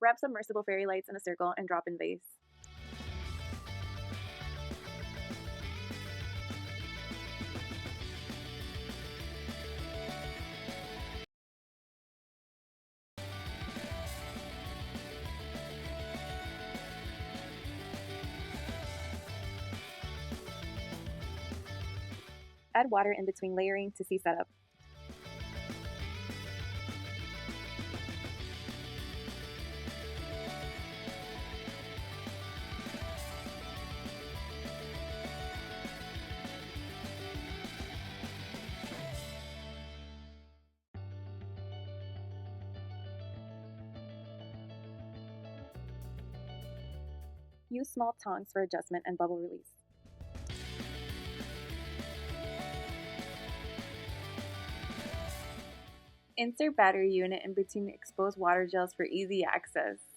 Wrap submersible fairy lights in a circle and drop in vase. Add water in between layering to see setup. Use small tongs for adjustment and bubble release. Insert battery unit in between exposed water gels for easy access.